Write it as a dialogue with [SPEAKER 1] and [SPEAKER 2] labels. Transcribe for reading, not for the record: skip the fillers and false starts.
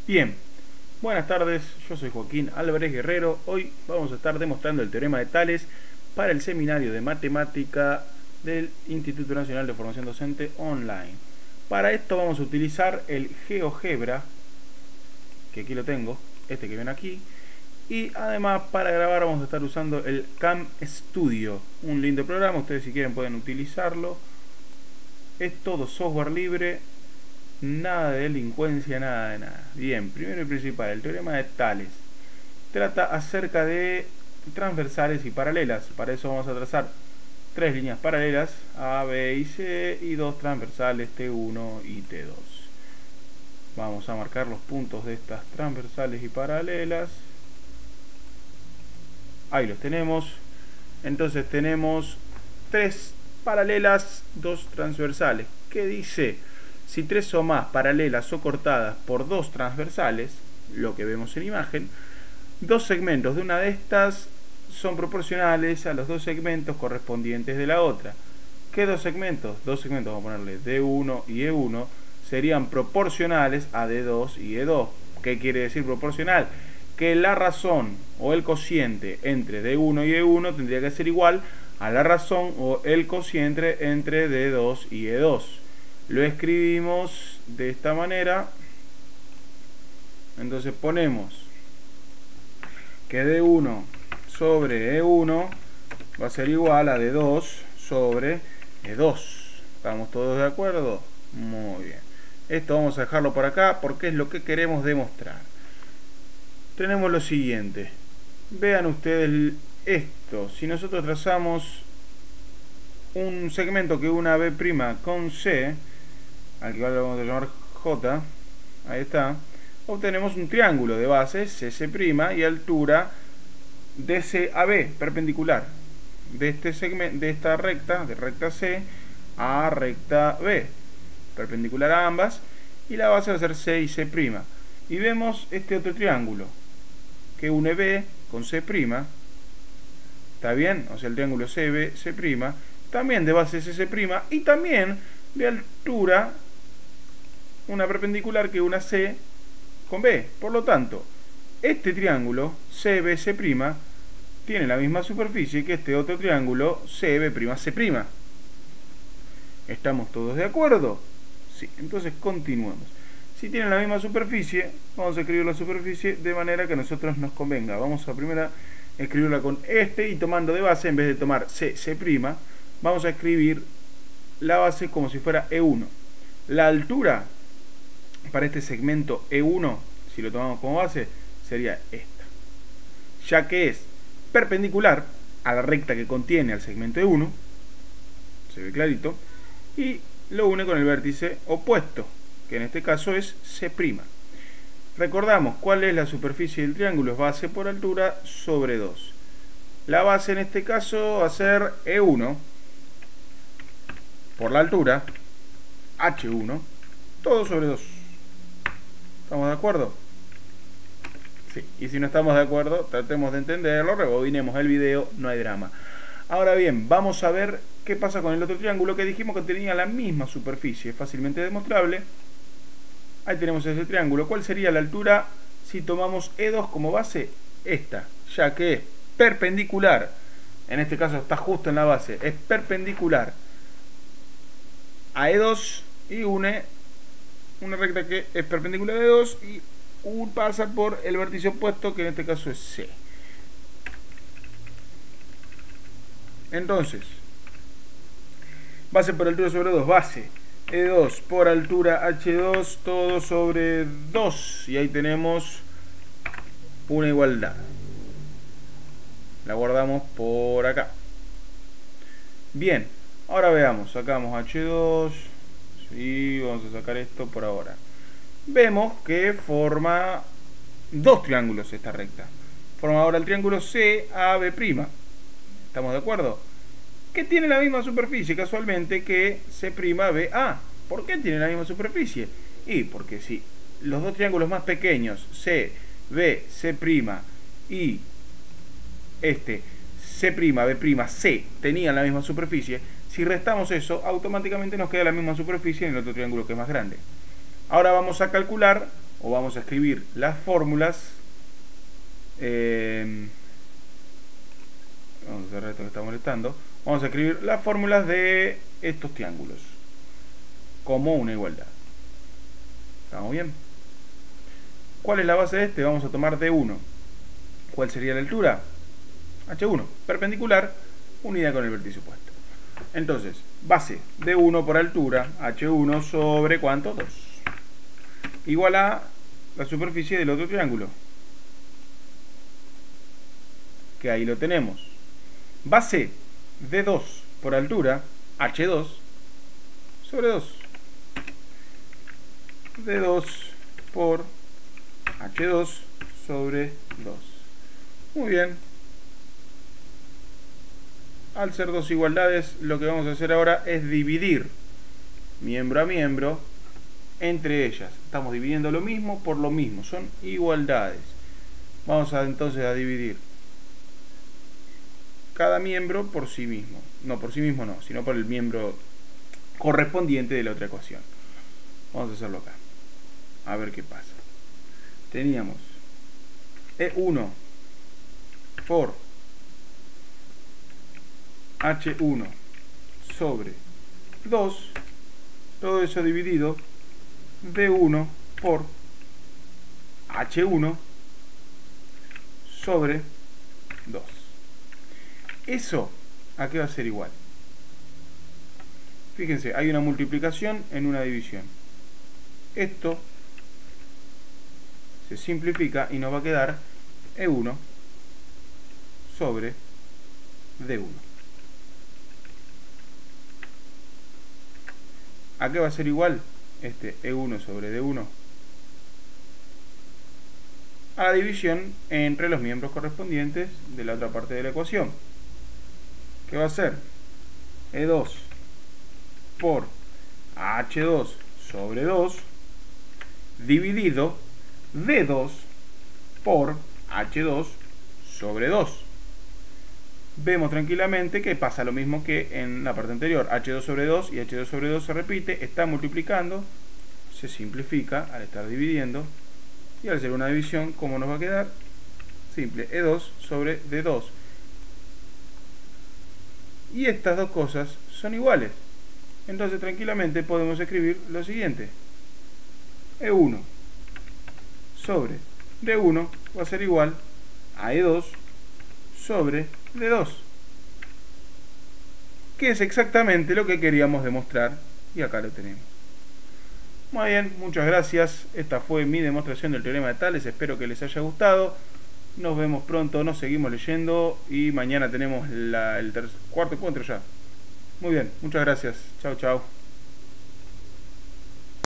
[SPEAKER 1] Bien, buenas tardes, yo soy Joaquín Álvarez Guerrero. Hoy vamos a estar demostrando el teorema de Tales para el seminario de matemática del Instituto Nacional de Formación Docente Online. Para esto vamos a utilizar el GeoGebra, que aquí lo tengo, este que ven aquí. Y además para grabar vamos a estar usando el CamStudio, un lindo programa, ustedes si quieren pueden utilizarlo. Es todo software libre, nada de delincuencia, nada de nada. Bien, primero y principal, el teorema de Tales trata acerca de transversales y paralelas. Para eso vamos a trazar tres líneas paralelas, A, B y C, y dos transversales, T1 y T2. Vamos a marcar los puntos de estas transversales y paralelas. Ahí los tenemos. Entonces tenemos tres paralelas, dos transversales. ¿Qué dice? Si tres o más paralelas o cortadas por dos transversales, lo que vemos en imagen, dos segmentos de una de estas son proporcionales a los dos segmentos correspondientes de la otra. ¿Qué dos segmentos? Dos segmentos, vamos a ponerle D1 y E1, serían proporcionales a D2 y E2. ¿Qué quiere decir proporcional? Que la razón o el cociente entre D1 y E1 tendría que ser igual a la razón o el cociente entre D2 y E2. Lo escribimos de esta manera. Entonces ponemos que D1 sobre E1 va a ser igual a D2 sobre E2. ¿Estamos todos de acuerdo? Muy bien. Esto vamos a dejarlo por acá porque es lo que queremos demostrar. Tenemos lo siguiente. Vean ustedes esto. Si nosotros trazamos un segmento que una B' con C, al que lo vamos a llamar J, ahí está, obtenemos un triángulo de bases CC' y altura DC a B, perpendicular, de este segmento, de esta recta, de recta C a recta B, perpendicular a ambas, y la base va a ser C y C'. Y vemos este otro triángulo que une B con C', ¿está bien? O sea, el triángulo CB, C', también de base CC' y también de altura una perpendicular que una C con B. Por lo tanto, este triángulo CBC' tiene la misma superficie que este otro triángulo CB'C'. ¿Estamos todos de acuerdo? Sí, entonces continuemos. Si tienen la misma superficie, vamos a escribir la superficie de manera que a nosotros nos convenga. Vamos a primero escribirla con este y tomando de base, en vez de tomar C', vamos a escribir la base como si fuera E1. La altura para este segmento E1, si lo tomamos como base, sería esta, ya que es perpendicular a la recta que contiene al segmento E1, se ve clarito, y lo une con el vértice opuesto, que en este caso es C'. Recordamos cuál es la superficie del triángulo, es base por altura sobre 2. La base en este caso va a ser E1 por la altura, H1, todo sobre 2. ¿Estamos de acuerdo? Sí, y si no estamos de acuerdo, tratemos de entenderlo, rebobinemos el video, no hay drama. Ahora bien, vamos a ver qué pasa con el otro triángulo que dijimos que tenía la misma superficie, fácilmente demostrable. Ahí tenemos ese triángulo. ¿Cuál sería la altura si tomamos E2 como base? Esta, ya que es perpendicular, en este caso está justo en la base, es perpendicular a E2 y une una recta que es perpendicular a E2 y pasa por el vértice opuesto, que en este caso es C. Entonces, base por altura sobre 2, base E2 por altura H2, todo sobre 2. Y ahí tenemos una igualdad. La guardamos por acá. Bien, ahora veamos, sacamos H2 y vamos a sacar esto por ahora. Vemos que forma dos triángulos esta recta. Forma ahora el triángulo CAB'. ¿Estamos de acuerdo? Que tiene la misma superficie casualmente que C'BA. ¿Por qué tiene la misma superficie? Y porque si los dos triángulos más pequeños, CBC' y este C'B', tenían la misma superficie, si restamos eso, automáticamente nos queda la misma superficie en el otro triángulo que es más grande. Ahora vamos a calcular o vamos a escribir las fórmulas. Vamos a cerrar esto que está molestando. Vamos a escribir las fórmulas de estos triángulos como una igualdad. ¿Estamos bien? ¿Cuál es la base de este? Vamos a tomar D1. ¿Cuál sería la altura? H1. Perpendicular, unida con el vértice opuesto. Entonces, base D1 por altura, H1 sobre ¿cuánto? 2. Igual a la superficie del otro triángulo. Que ahí lo tenemos. Base D2 por altura, H2 sobre 2. D2 por H2 sobre 2. Muy bien. Al ser dos igualdades, lo que vamos a hacer ahora es dividir miembro a miembro entre ellas. Estamos dividiendo lo mismo por lo mismo. Son igualdades. Vamos entonces a dividir cada miembro por sí mismo. No, por sí mismo no, sino por el miembro correspondiente de la otra ecuación. Vamos a hacerlo acá. A ver qué pasa. Teníamos E1 por H1 sobre 2, todo eso dividido D1 por H1 sobre 2. ¿Eso a qué va a ser igual? Fíjense, hay una multiplicación en una división. Esto se simplifica y nos va a quedar E1 sobre D1. ¿A qué va a ser igual este E1 sobre D1? A la división entre los miembros correspondientes de la otra parte de la ecuación. ¿Qué va a ser? E2 por H2 sobre 2 dividido D2 por H2 sobre 2. Vemos tranquilamente que pasa lo mismo que en la parte anterior. H2 sobre 2 y H2 sobre 2 se repite, está multiplicando, se simplifica al estar dividiendo, y al ser una división, ¿cómo nos va a quedar? Simple, E2 sobre D2. Y estas dos cosas son iguales. Entonces tranquilamente podemos escribir lo siguiente. E1 sobre D1 va a ser igual a E2 sobre D2, que es exactamente lo que queríamos demostrar, y acá lo tenemos. Muy bien, muchas gracias. Esta fue mi demostración del teorema de Tales. Espero que les haya gustado. Nos vemos pronto, nos seguimos leyendo y mañana tenemos el cuarto encuentro ya. Muy bien, muchas gracias. Chao, chao.